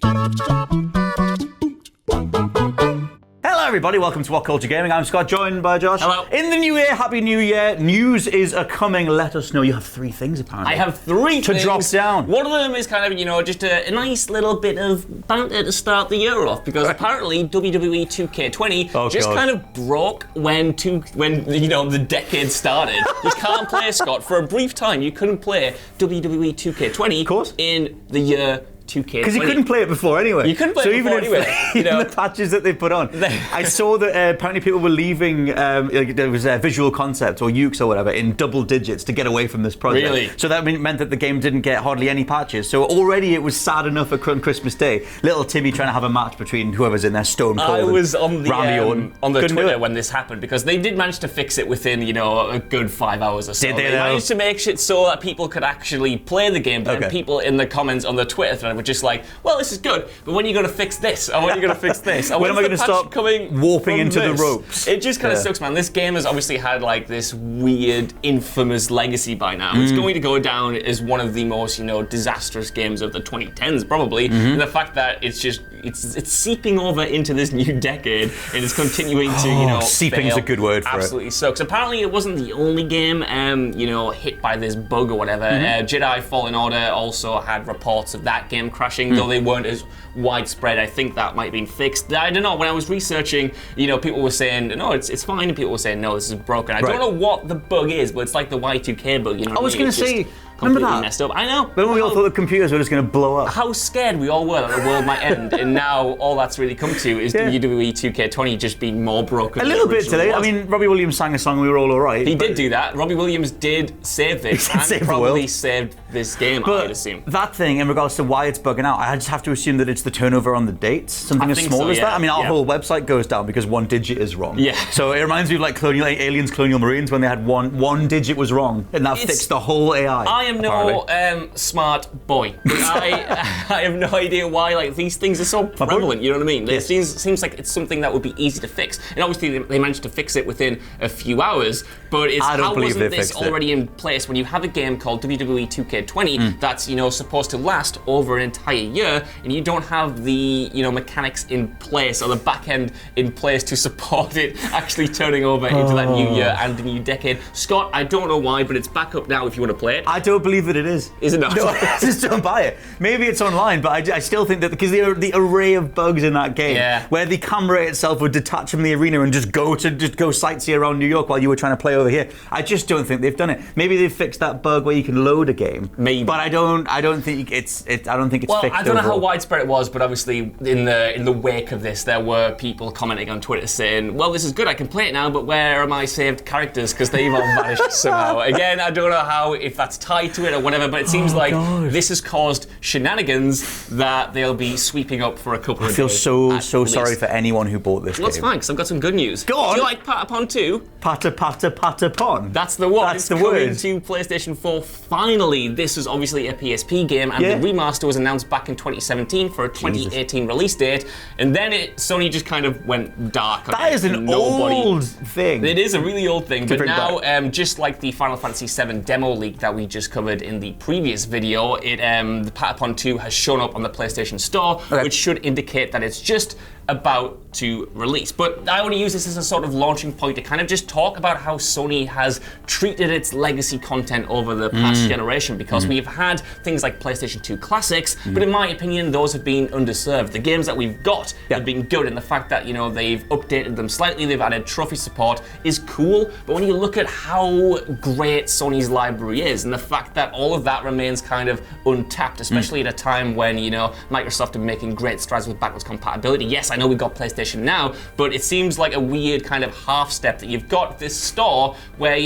Hello everybody, welcome to WhatCulture Gaming. I'm Scott, joined by Josh. Hello. In the new year, happy new year. News is a-coming. Let us know. You have 3 things apparently. I have 3 to things. drop down. One of them is kind of, just a nice little bit of banter to start the year off, because apparently WWE 2K20 kind of broke when the decade started. You can't play, Scott. For a brief time, you couldn't play WWE 2K20 of course. in the year 2K20. Because you couldn't play it before anyway. You couldn't play it before anyway. Even the patches that they put on. I saw that apparently people were leaving, there was a visual concept or ukes or whatever in double digits to get away from this project. Really? So that meant that the game didn't get hardly any patches. So already it was sad enough on Christmas Day. Little Timmy trying to have a match between whoever's in there, Stone Cold. I was on the Couldn't Twitter when this happened, because they did manage to fix it within, a good 5 hours or so. Did they managed to make it so that people could actually play the game, but then people in the comments on the Twitter thread were just like, well, this is good, but when are you going to fix this? And when are you going to fix this? And when am I going to stop warping into the this? ropes? It just kind of sucks, man. This game has obviously had like this weird, infamous legacy by now. It's going to go down as one of the most, disastrous games of the 2010s, probably. And the fact that it's seeping over into this new decade and it's continuing to, seeping's fail. a good word for Absolutely sucks. Apparently, it wasn't the only game, hit by this bug or whatever. Jedi Fallen Order also had reports of that game crashing, though they weren't as widespread. I think that might have been fixed. I don't know. When I was researching, people were saying, no, it's fine, and people were saying, no, this is broken. I don't know what the bug is, but it's like the Y2K bug. I was going to say, completely remember that? Messed up. I know. When we all thought the computers were just going to blow up. How scared we all were that the world might end, and now all that's really come to is WWE 2K20 just being more broken. A little bit today. I mean, Robbie Williams sang a song and we were all alright. He did do that. Robbie Williams did save this and probably saved this game, I would assume. That thing, in regards to why it's bugging out, I just have to assume that it's the turnover on the dates. Something as small as that. I mean, our whole website goes down because 1 digit is wrong. Yeah. So it reminds me of like Aliens, Colonial Marines, when they had one digit was wrong, and that fixed the whole AI. I am no smart boy. I have no idea why these things are so prevalent. You know what I mean? It seems like it's something that would be easy to fix, and obviously they managed to fix it within a few hours. But how wasn't this already in place when you have a game called WWE 2K20 that's supposed to last over an entire year, and you don't have the mechanics in place or the back end in place to support it actually turning over into that new year and the new decade. Scott, I don't know why, but it's back up now if you want to play it. I don't believe that it is. Is it not? No, I just don't buy it. Maybe it's online, but I still think that because the array of bugs in that game, where the camera itself would detach from the arena and just go sightsee around New York while you were trying to play over here, I just don't think they've done it. Maybe they've fixed that bug where you can load a game. Maybe, but I don't think it's fixed. Well, I don't know how widespread it was, but obviously in the wake of this, there were people commenting on Twitter saying, "Well, this is good. I can play it now, but where are my saved characters? Because they've all vanished somehow." Again, I don't know if that's tied to it or whatever, but it seems like this has caused shenanigans that they'll be sweeping up for a couple of days. I feel so sorry for anyone who bought this game. Well, it's fine, because I've got some good news. Go on. Do you like Patapon 2? Patapon? That's the one. That's the word. It's coming to PlayStation 4 finally. This was obviously a PSP game, and the remaster was announced back in 2017 for a 2018 release date, and then Sony just kind of went dark. That is an old thing. It is a really old thing, but now, just like the Final Fantasy VII demo leak that we just covered in the previous video, the Patapon 2 has shown up on the PlayStation Store, which should indicate that it's just about to release. But I want to use this as a sort of launching point to kind of just talk about how Sony has treated its legacy content over the past generation, because we've had things like PlayStation 2 classics, but in my opinion, those have been underserved. The games that we've got have been good, and the fact that, they've updated them slightly, they've added trophy support is cool, but when you look at how great Sony's library is, and the fact that all of that remains kind of untapped, especially at a time when, Microsoft are making great strides with backwards compatibility. Yes, I know we've got PlayStation now, but it seems like a weird kind of half step that you've got this store where,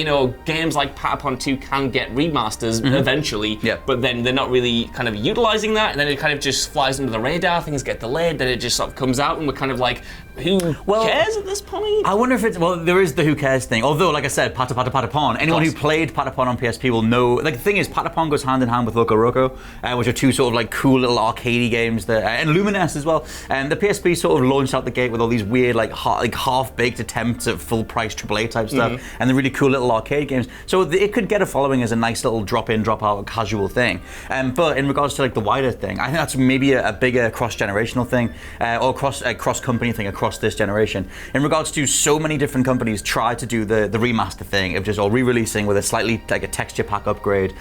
games like Patapon 2 can get remasters eventually, but then they're not really kind of utilizing that, and then it kind of just flies under the radar, things get delayed, then it just sort of comes out, and we're kind of like who cares at this point? I wonder if it's, there is the who cares thing. Although, like I said, Patapon. Anyone who played Patapon on PSP will know, like the thing is, Patapon goes hand in hand with Loco Roco, which are two sort of like cool little arcadey games that, and Lumines as well. And the PSP sort of launched out the gate with all these weird, like half-baked attempts at full-price AAA type stuff, and the really cool little arcade games. So it could get a following as a nice little drop-in, drop-out casual thing. But in regards to like the wider thing, I think that's maybe a bigger cross-generational thing, or cross-company thing across this generation. In regards to so many different companies try to do the remaster thing of just all re-releasing with a slightly like a texture pack upgrade,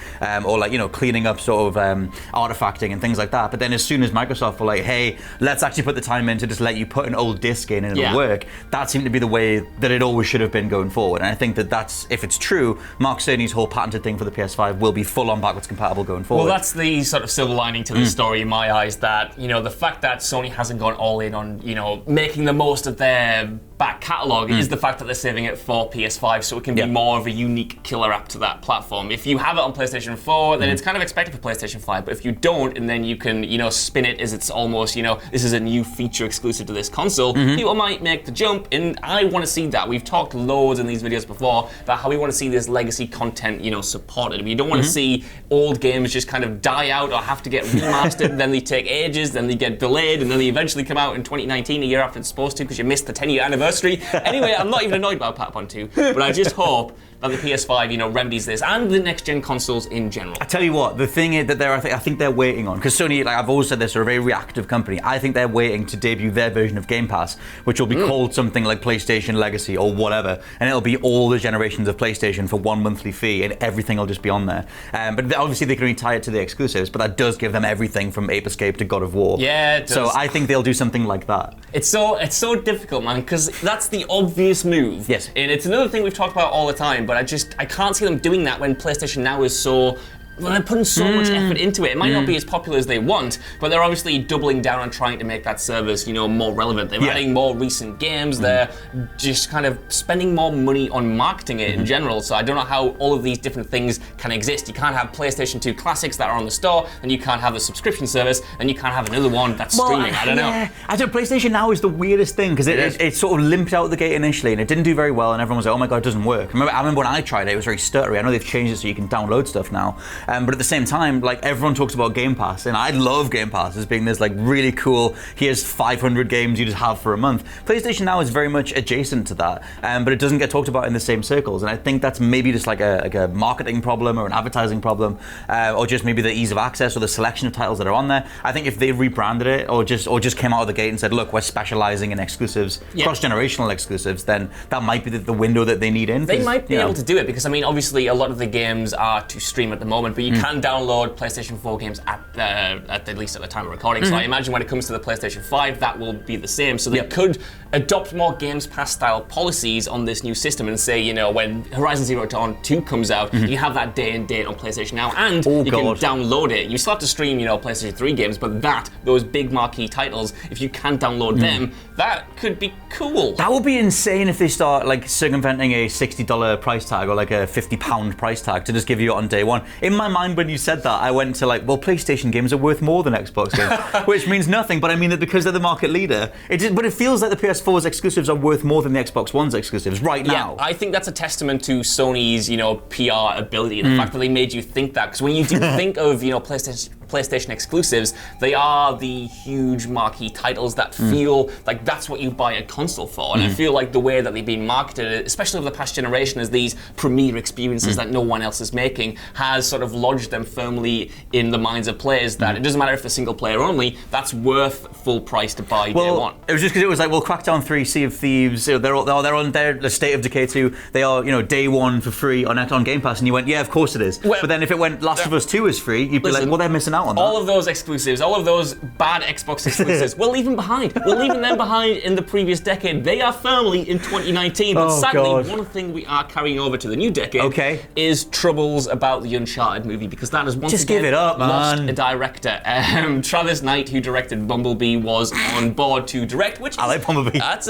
or like, you know, cleaning up sort of artifacting and things like that. But then as soon as Microsoft were like, hey, let's actually put the time in to just let you put an old disc in and it'll work, that seemed to be the way that it always should have been going forward. And I think that's, if it's true, Mark Cerny's whole patented thing for the PS5 will be full-on backwards compatible going forward. Well, that's the sort of silver lining to the story in my eyes, that, you know, the fact that Sony hasn't gone all in on, you know, making the most of their back catalogue is the fact that they're saving it for PS5, so it can be more of a unique killer app to that platform. If you have it on PlayStation 4, then it's kind of expected for PlayStation 5, but if you don't, and then you can, you know, spin it as it's almost, you know, this is a new feature exclusive to this console, people might make the jump, and I want to see that. We've talked loads in these videos before about how we want to see this legacy content, you know, supported. We don't want to see old games just kind of die out or have to get remastered, then they take ages, then they get delayed, and then they eventually come out in 2019, a year after it's supposed to, because you missed the 10-year anniversary. Anyway, I'm not even annoyed about Patapon 2, but I just hope that the PS5, you know, remedies this, and the next-gen consoles in general. I tell you what, the thing is that I think they're waiting on, because Sony, like I've always said this, are a very reactive company. I think they're waiting to debut their version of Game Pass, which will be called something like PlayStation Legacy or whatever, and it'll be all the generations of PlayStation for one monthly fee, and everything will just be on there. But obviously they can only tie it to the exclusives, but that does give them everything from Ape Escape to God of War. Yeah, it does. So I think they'll do something like that. It's so difficult, man, because that's the obvious move. Yes. And it's another thing we've talked about all the time, but I can't see them doing that when PlayStation Now is so... Well, they're putting so much effort into it. It might not be as popular as they want, but they're obviously doubling down on trying to make that service, you know, more relevant. They're adding more recent games. They're just kind of spending more money on marketing it in general. So I don't know how all of these different things can exist. You can't have PlayStation 2 classics that are on the store, and you can't have the subscription service, and you can't have another one that's streaming. I don't know. I think PlayStation Now is the weirdest thing, because it sort of limped out the gate initially, and it didn't do very well, and everyone was like, oh my god, it doesn't work. I remember when I tried it, it was very stuttery. I know they've changed it so you can download stuff now. But at the same time, like everyone talks about Game Pass, and I love Game Pass as being this like really cool, here's 500 games you just have for a month. PlayStation Now is very much adjacent to that, but it doesn't get talked about in the same circles, and I think that's maybe just like a marketing problem or an advertising problem, or just maybe the ease of access or the selection of titles that are on there. I think if they rebranded it or just came out of the gate and said, look, we're specializing in exclusives, cross-generational exclusives, then that might be the window that they need in. They might be able to do it, because I mean, obviously a lot of the games are to stream at the moment, but you can download PlayStation 4 games at least at the time of recording. So I imagine when it comes to the PlayStation 5, that will be the same. So they could adopt more Games Pass style policies on this new system and say, you know, when Horizon Zero Dawn 2 comes out, you have that day and date on PlayStation Now, and you can download it. You still have to stream, you know, PlayStation 3 games, but those big marquee titles, if you can download them, that could be cool. That would be insane if they start like circumventing a $60 price tag or like a £50 price tag to just give you it on day one. In my mind, when you said that, I went to like, well, PlayStation games are worth more than Xbox games, which means nothing, but I mean that because they're the market leader. But it feels like the PS4's exclusives are worth more than the Xbox One's exclusives right now. Yeah, I think that's a testament to Sony's, you know, PR ability, and the fact that they made you think that, because when you do think of, you know, PlayStation exclusives, they are the huge marquee titles that feel like that's what you buy a console for. And I feel like the way that they've been marketed, especially over the past generation, as these premier experiences that no one else is making, has sort of lodged them firmly in the minds of players that it doesn't matter if they're single player only, that's worth full price to buy day one. It was just because it was like, well, Crackdown 3, Sea of Thieves, you know, they're on their State of Decay 2, they are, you know, day one for free on Game Pass, and you went, yeah, of course it is. Well, but then if it went Last of Us 2 is free, you'd be like, well, they're missing out on that. All of those exclusives, all of those bad Xbox exclusives, we're leaving behind. We're leaving them behind in the previous decade. They are firmly in 2019, but sadly, one thing we are carrying over to the new decade is troubles about the Uncharted movie, because that has once again give it up, lost a director. Travis Knight, who directed Bumblebee, was on board to direct, which I like Bumblebee. It's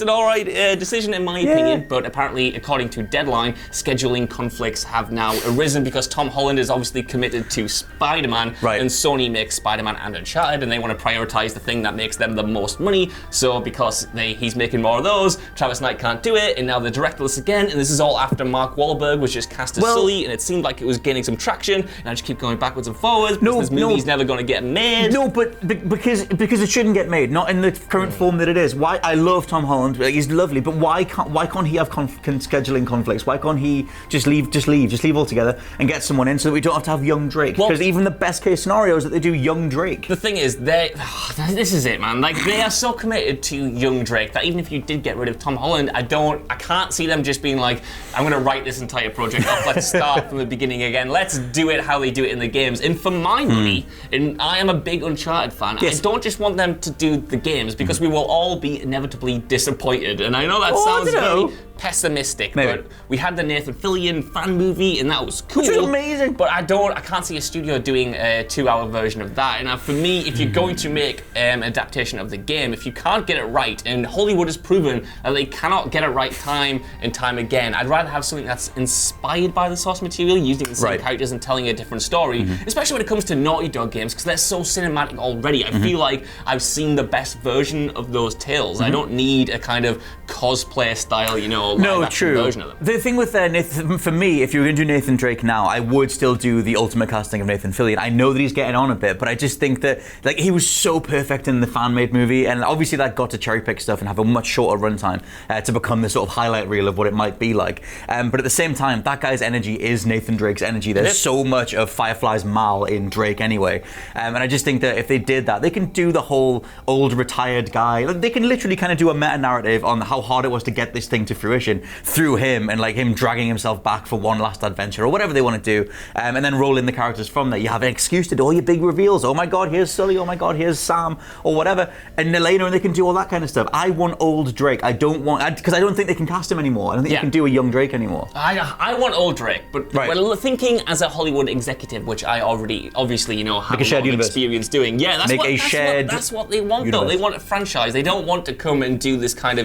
an all right decision in my opinion, but apparently, according to Deadline, scheduling conflicts have now arisen because Tom Holland is obviously committed to Spider-Man, and Sony makes Spider-Man and Uncharted, and they want to prioritize the thing that makes them the most money. So because he's making more of those, Travis Knight can't do it, and now they're directorless again, and this is all after Mark Wahlberg was just cast as Sully, and it seemed like it was gaining some traction, and I just keep going backwards and forwards because this movie's never going to get made. No, but because it shouldn't get made, not in the current form that it is. Why? I love Tom Holland, he's lovely, but why can't he have scheduling conflicts? Why can't he just leave altogether and get someone in so that we don't have to have young Drake? Because even the best case scenario is that they do young Drake. The thing is, this is it, man. Like, they are so committed to young Drake that even if you did get rid of Tom Holland, I can't see them just being like, I'm going to write this entire project off. Let's start from the beginning again. Let's do it how they do it in the games. And for my money, and I am a big Uncharted fan, I don't just want them to do the games because we will all be inevitably disappointed. And I know that sounds very pessimistic, but we had the Nathan Fillion fan movie, and that was cool. Which was amazing. But I can't see a studio doing a 2-hour version of that. And for me, if you're going to make an adaptation of the game, if you can't get it right, and Hollywood has proven that they cannot get it right time and time again, I'd rather have something that's inspired by the source material, using the same characters and telling a different story, especially when it comes to Naughty Dog games, because they're so cinematic already. I feel like I've seen the best version of those tales. I don't need a kind of cosplay style, version of them. The thing with Nathan, for me, if you were going to do Nathan Drake now, I would still do the ultimate casting of Nathan Fillion. I know that he's getting on a bit, but I just think that he was so perfect in the fan-made movie, and obviously that got to cherry-pick stuff and have a much shorter runtime to become the sort of highlight reel of what it might be like. But at the same time, that guy's energy is Nathan Drake's energy. There's so much of Firefly's Mal in Drake anyway. And I just think that if they did that, they can do the whole old retired guy. They can literally kind of do a meta-narrative on how hard it was to get this thing to fruition through him, and him dragging himself back for one last adventure or whatever they want to do, and then roll in the characters from there. You have an excuse to do all your big reveals. Oh my God, here's Sully. Oh my God, here's Sam, or whatever, and Elena, and they can do all that kind of stuff. I want old Drake. I don't because I don't think they can cast him anymore. I don't think they can do a young Drake anymore. I want old Drake, but we're thinking as a Hollywood executive, which I already obviously have a lot of experience doing. Yeah, that's what they want though. They want a franchise. They don't want to come and do this kind of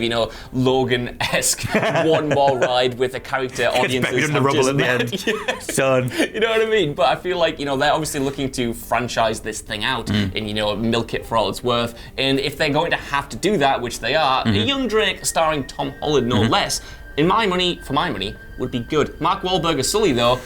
Logan-esque one more ride with a character audiences buried in the rubble at the end. Son. You know what I mean? But I feel like they're obviously looking to franchise this thing out and milk it for all it's worth. And if they're going to have to do that, which they are, a young Drake starring Tom Holland, no less, for my money, would be good. Mark Wahlberg as Sully, though.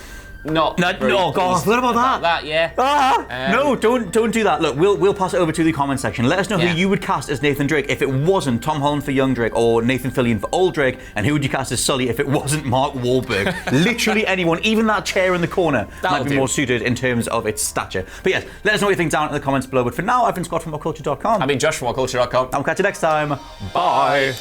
No, God, what about that? No, don't do that. Look, we'll pass it over to the comment section. Let us know who you would cast as Nathan Drake if it wasn't Tom Holland for young Drake or Nathan Fillion for old Drake, and who would you cast as Sully if it wasn't Mark Wahlberg? Literally anyone, even that chair in the corner might be more suited in terms of its stature. But yes, let us know what you think down in the comments below. But for now, I've been Scott from WhatCulture.com. I've been Josh from WhatCulture.com. I'll catch you next time. Bye.